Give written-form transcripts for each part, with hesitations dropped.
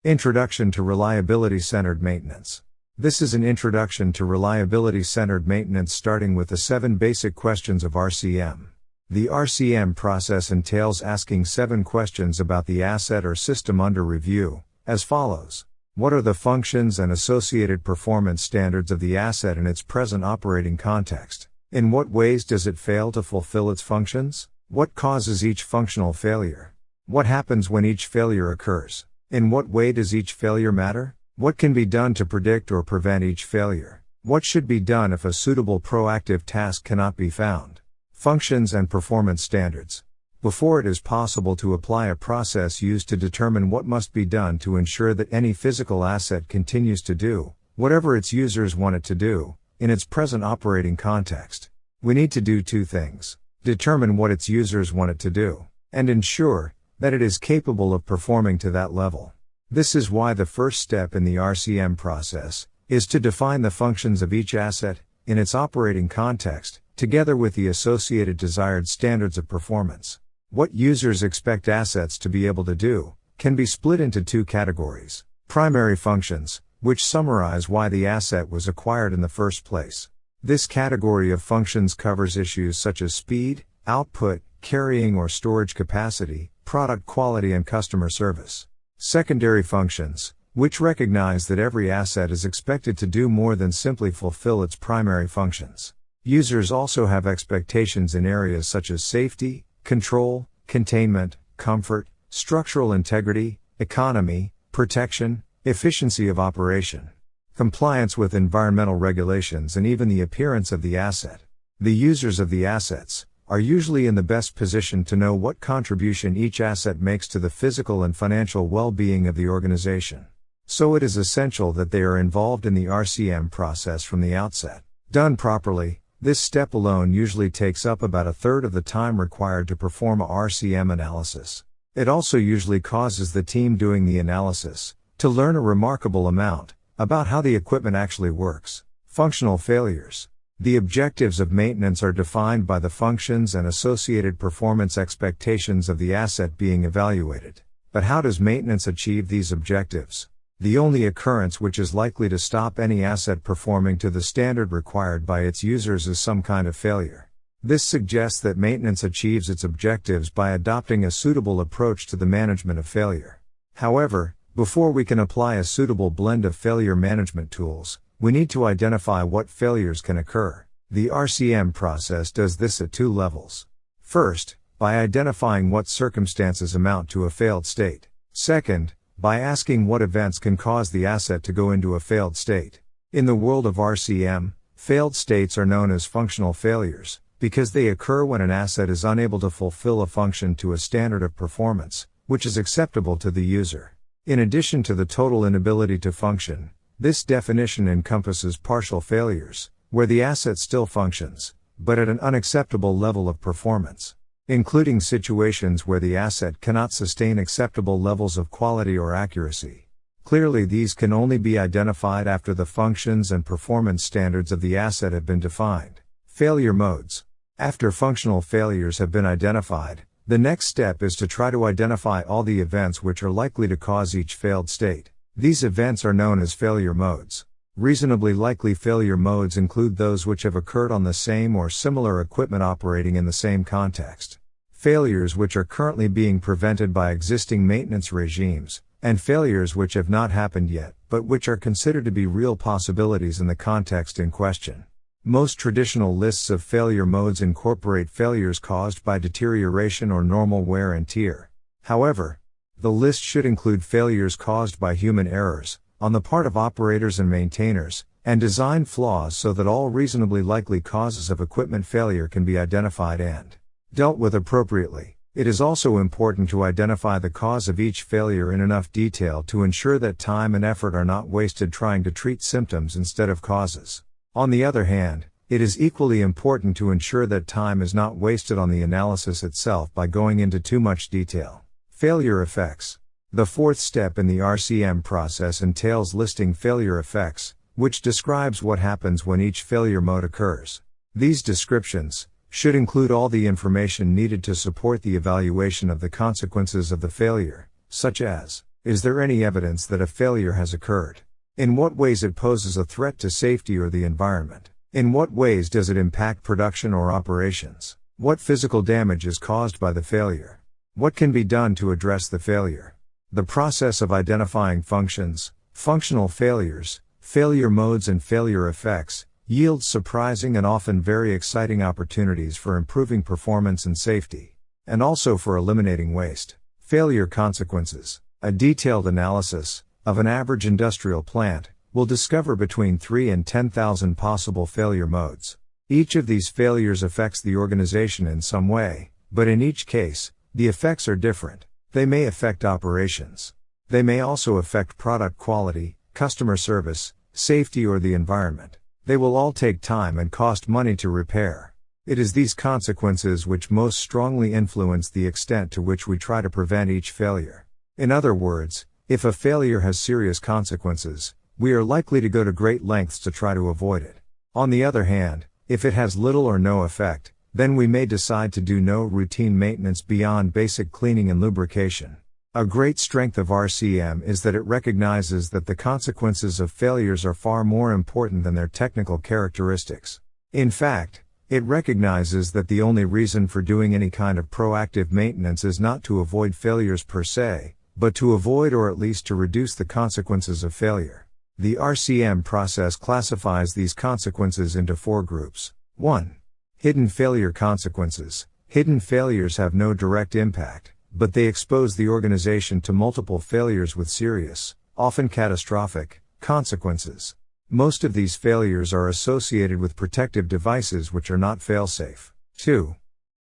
Introduction to Reliability-Centered Maintenance. This is an introduction to reliability-centered maintenance starting with the 7 basic questions of RCM. The RCM process entails asking 7 questions about the asset or system under review, as follows. What are the functions and associated performance standards of the asset in its present operating context? In what ways does it fail to fulfill its functions? What causes each functional failure? What happens when each failure occurs? In what way does each failure matter? What can be done to predict or prevent each failure? What should be done if a suitable proactive task cannot be found? Functions and performance standards. Before it is possible to apply a process used to determine what must be done to ensure that any physical asset continues to do whatever its users want it to do, in its present operating context, we need to do 2 things. Determine what its users want it to do, and ensure that it is capable of performing to that level. This is why the first step in the RCM process is to define the functions of each asset in its operating context, together with the associated desired standards of performance. What users expect assets to be able to do can be split into 2 categories. Primary functions, which summarize why the asset was acquired in the first place. This category of functions covers issues such as speed, output, carrying or storage capacity, product quality and customer service. Secondary functions, which recognize that every asset is expected to do more than simply fulfill its primary functions. Users also have expectations in areas such as safety, control, containment, comfort, structural integrity, economy, protection, efficiency of operation, compliance with environmental regulations and even the appearance of the asset. The users of the assets are usually in the best position to know what contribution each asset makes to the physical and financial well-being of the organization. So it is essential that they are involved in the RCM process from the outset. Done properly, this step alone usually takes up about 1/3 of the time required to perform a RCM analysis. It also usually causes the team doing the analysis to learn a remarkable amount about how the equipment actually works. Functional failures. The objectives of maintenance are defined by the functions and associated performance expectations of the asset being evaluated. But how does maintenance achieve these objectives? The only occurrence which is likely to stop any asset performing to the standard required by its users is some kind of failure. This suggests that maintenance achieves its objectives by adopting a suitable approach to the management of failure. However, before we can apply a suitable blend of failure management tools, we need to identify what failures can occur. The RCM process does this at 2 levels. First, by identifying what circumstances amount to a failed state. Second, by asking what events can cause the asset to go into a failed state. In the world of RCM, failed states are known as functional failures, because they occur when an asset is unable to fulfill a function to a standard of performance, which is acceptable to the user. In addition to the total inability to function, this definition encompasses partial failures, where the asset still functions, but at an unacceptable level of performance, including situations where the asset cannot sustain acceptable levels of quality or accuracy. Clearly, these can only be identified after the functions and performance standards of the asset have been defined. Failure modes. After functional failures have been identified, the next step is to try to identify all the events which are likely to cause each failed state. These events are known as failure modes. Reasonably likely failure modes include those which have occurred on the same or similar equipment operating in the same context. Failures which are currently being prevented by existing maintenance regimes, and failures which have not happened yet, but which are considered to be real possibilities in the context in question. Most traditional lists of failure modes incorporate failures caused by deterioration or normal wear and tear. However, the list should include failures caused by human errors, on the part of operators and maintainers, and design flaws so that all reasonably likely causes of equipment failure can be identified and dealt with appropriately. It is also important to identify the cause of each failure in enough detail to ensure that time and effort are not wasted trying to treat symptoms instead of causes. On the other hand, it is equally important to ensure that time is not wasted on the analysis itself by going into too much detail. Failure effects. The 4th step in the RCM process entails listing failure effects, which describes what happens when each failure mode occurs. These descriptions should include all the information needed to support the evaluation of the consequences of the failure, such as Is there any evidence that a failure has occurred? In what ways it poses a threat to safety or the environment? In what ways does it impact production or operations? What physical damage is caused by the failure? What can be done to address the failure? The process of identifying functions, functional failures, failure modes and failure effects, yields surprising and often very exciting opportunities for improving performance and safety, and also for eliminating waste. Failure consequences. A detailed analysis of an average industrial plant will discover between 3 and 10,000 possible failure modes. Each of these failures affects the organization in some way, but in each case, the effects are different. They may affect operations. They may also affect product quality, customer service, safety or the environment. They will all take time and cost money to repair. It is these consequences which most strongly influence the extent to which we try to prevent each failure. In other words, if a failure has serious consequences, we are likely to go to great lengths to try to avoid it. On the other hand, if it has little or no effect, then we may decide to do no routine maintenance beyond basic cleaning and lubrication. A great strength of RCM is that it recognizes that the consequences of failures are far more important than their technical characteristics. In fact, it recognizes that the only reason for doing any kind of proactive maintenance is not to avoid failures per se, but to avoid or at least to reduce the consequences of failure. The RCM process classifies these consequences into 4 groups. 1. Hidden failure consequences. Hidden failures have no direct impact, but they expose the organization to multiple failures with serious, often catastrophic, consequences. Most of these failures are associated with protective devices which are not fail-safe. 2.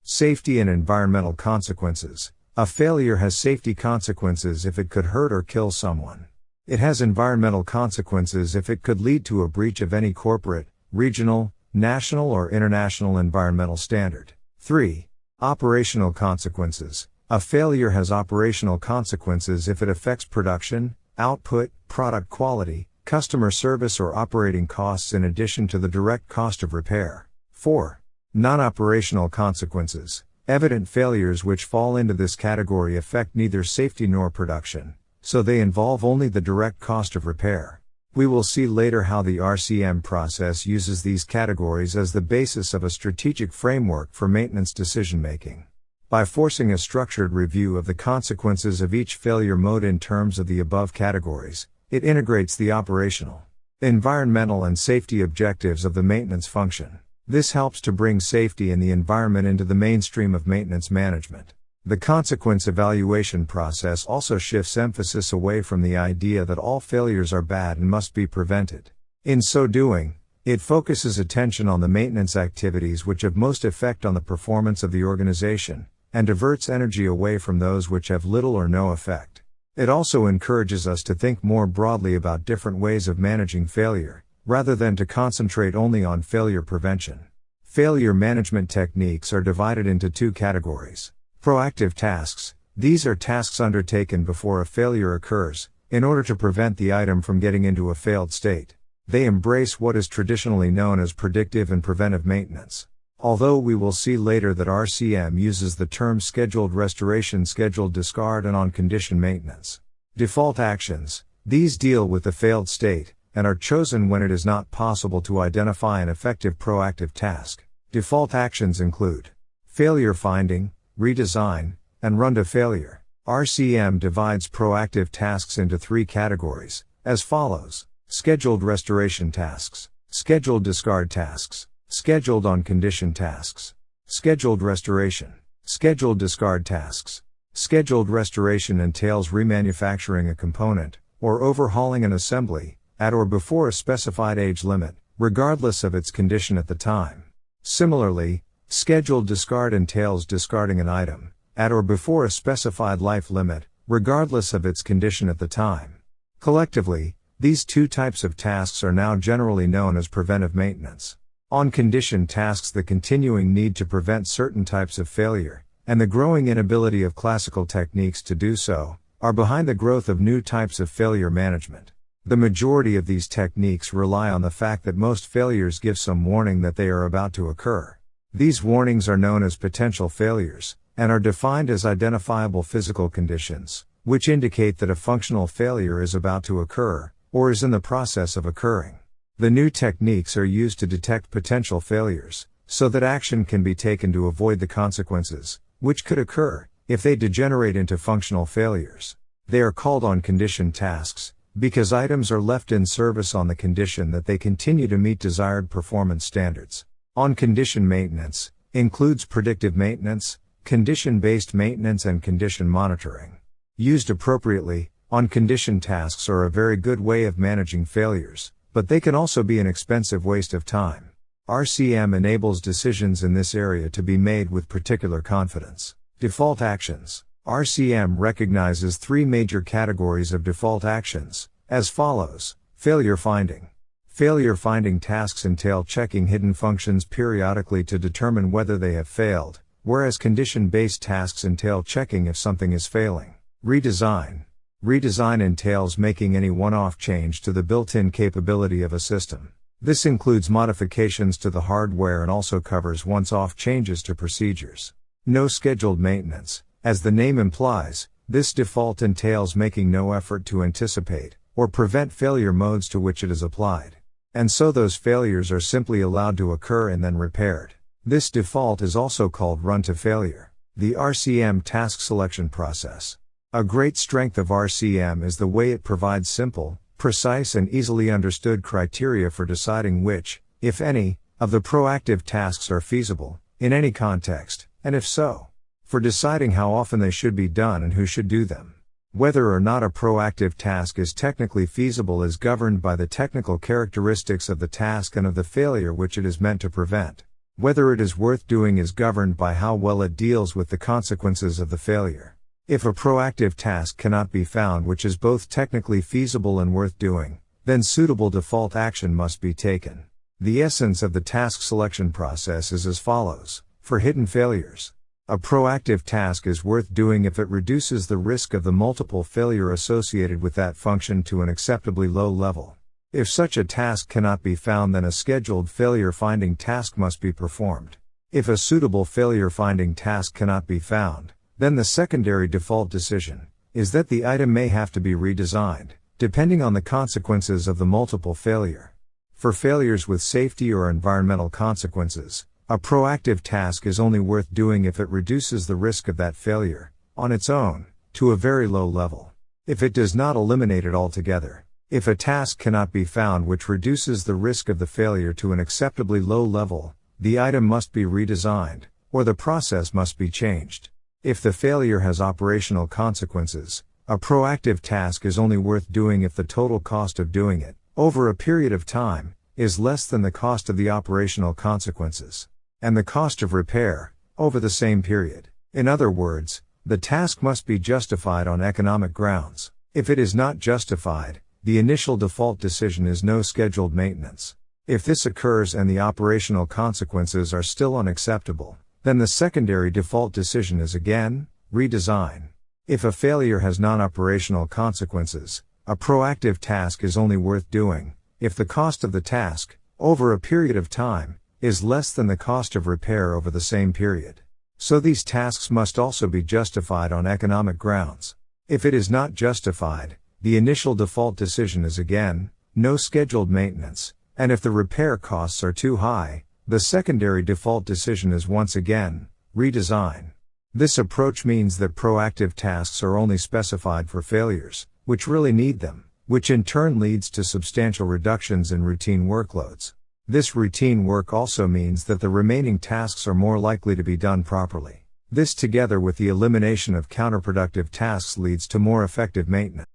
Safety and environmental consequences. A failure has safety consequences if it could hurt or kill someone. It has environmental consequences if it could lead to a breach of any corporate, regional, national or international environmental standard. 3. Operational consequences. A failure has operational consequences if it affects production, output, product quality, customer service or operating costs in addition to the direct cost of repair. 4. Non-operational consequences. Evident failures which fall into this category affect neither safety nor production, so they involve only the direct cost of repair. We will see later how the RCM process uses these categories as the basis of a strategic framework for maintenance decision-making. By forcing a structured review of the consequences of each failure mode in terms of the above categories, it integrates the operational, environmental and safety objectives of the maintenance function. This helps to bring safety and the environment into the mainstream of maintenance management. The consequence evaluation process also shifts emphasis away from the idea that all failures are bad and must be prevented. In so doing, it focuses attention on the maintenance activities which have most effect on the performance of the organization, and diverts energy away from those which have little or no effect. It also encourages us to think more broadly about different ways of managing failure, rather than to concentrate only on failure prevention. Failure management techniques are divided into 2 categories. Proactive tasks. These are tasks undertaken before a failure occurs, in order to prevent the item from getting into a failed state. They embrace what is traditionally known as predictive and preventive maintenance. Although we will see later that RCM uses the terms scheduled restoration, scheduled discard and on-condition maintenance. Default actions. These deal with the failed state, and are chosen when it is not possible to identify an effective proactive task. Default actions include failure finding, redesign, and run to failure. RCM divides proactive tasks into 3 categories, as follows: scheduled restoration tasks, scheduled discard tasks, scheduled on-condition tasks. Scheduled restoration. Scheduled discard tasks. Scheduled restoration entails remanufacturing a component, or overhauling an assembly, at or before a specified age limit, regardless of its condition at the time. Similarly, scheduled discard entails discarding an item, at or before a specified life limit, regardless of its condition at the time. Collectively, these 2 types of tasks are now generally known as preventive maintenance. On-condition tasks, the continuing need to prevent certain types of failure, and the growing inability of classical techniques to do so, are behind the growth of new types of failure management. The majority of these techniques rely on the fact that most failures give some warning that they are about to occur. These warnings are known as potential failures, and are defined as identifiable physical conditions, which indicate that a functional failure is about to occur, or is in the process of occurring. The new techniques are used to detect potential failures, so that action can be taken to avoid the consequences, which could occur, if they degenerate into functional failures. They are called on-condition tasks, because items are left in service on the condition that they continue to meet desired performance standards. On-condition maintenance includes predictive maintenance, condition-based maintenance and condition monitoring. Used appropriately, on-condition tasks are a very good way of managing failures, but they can also be an expensive waste of time. RCM enables decisions in this area to be made with particular confidence. Default actions. RCM recognizes three major categories of default actions, as follows. Failure finding. Failure finding tasks entail checking hidden functions periodically to determine whether they have failed, whereas condition-based tasks entail checking if something is failing. Redesign. Redesign entails making any one-off change to the built-in capability of a system. This includes modifications to the hardware and also covers once-off changes to procedures. No scheduled maintenance. As the name implies, this default entails making no effort to anticipate or prevent failure modes to which it is applied. And so those failures are simply allowed to occur and then repaired. This default is also called run to failure. The RCM task selection process. A great strength of RCM is the way it provides simple, precise and easily understood criteria for deciding which, if any, of the proactive tasks are feasible, in any context, and if so, for deciding how often they should be done and who should do them. Whether or not a proactive task is technically feasible is governed by the technical characteristics of the task and of the failure which it is meant to prevent. Whether it is worth doing is governed by how well it deals with the consequences of the failure. If a proactive task cannot be found which is both technically feasible and worth doing, then suitable default action must be taken. The essence of the task selection process is as follows. For hidden failures, a proactive task is worth doing if it reduces the risk of the multiple failure associated with that function to an acceptably low level. If such a task cannot be found, then a scheduled failure finding task must be performed. If a suitable failure finding task cannot be found, then the secondary default decision is that the item may have to be redesigned, depending on the consequences of the multiple failure. For failures with safety or environmental consequences, a proactive task is only worth doing if it reduces the risk of that failure, on its own, to a very low level. If it does not eliminate it altogether. If a task cannot be found which reduces the risk of the failure to an acceptably low level, the item must be redesigned, or the process must be changed. If the failure has operational consequences, a proactive task is only worth doing if the total cost of doing it, over a period of time, is less than the cost of the operational consequences, and the cost of repair, over the same period. In other words, the task must be justified on economic grounds. If it is not justified, the initial default decision is no scheduled maintenance. If this occurs and the operational consequences are still unacceptable, then the secondary default decision is again, redesign. If a failure has non-operational consequences, a proactive task is only worth doing if the cost of the task, over a period of time, is less than the cost of repair over the same period. So these tasks must also be justified on economic grounds. If it is not justified, the initial default decision is again, no scheduled maintenance, and if the repair costs are too high, the secondary default decision is once again, redesign. This approach means that proactive tasks are only specified for failures, which really need them, which in turn leads to substantial reductions in routine workloads. This routine work also means that the remaining tasks are more likely to be done properly. This together with the elimination of counterproductive tasks leads to more effective maintenance.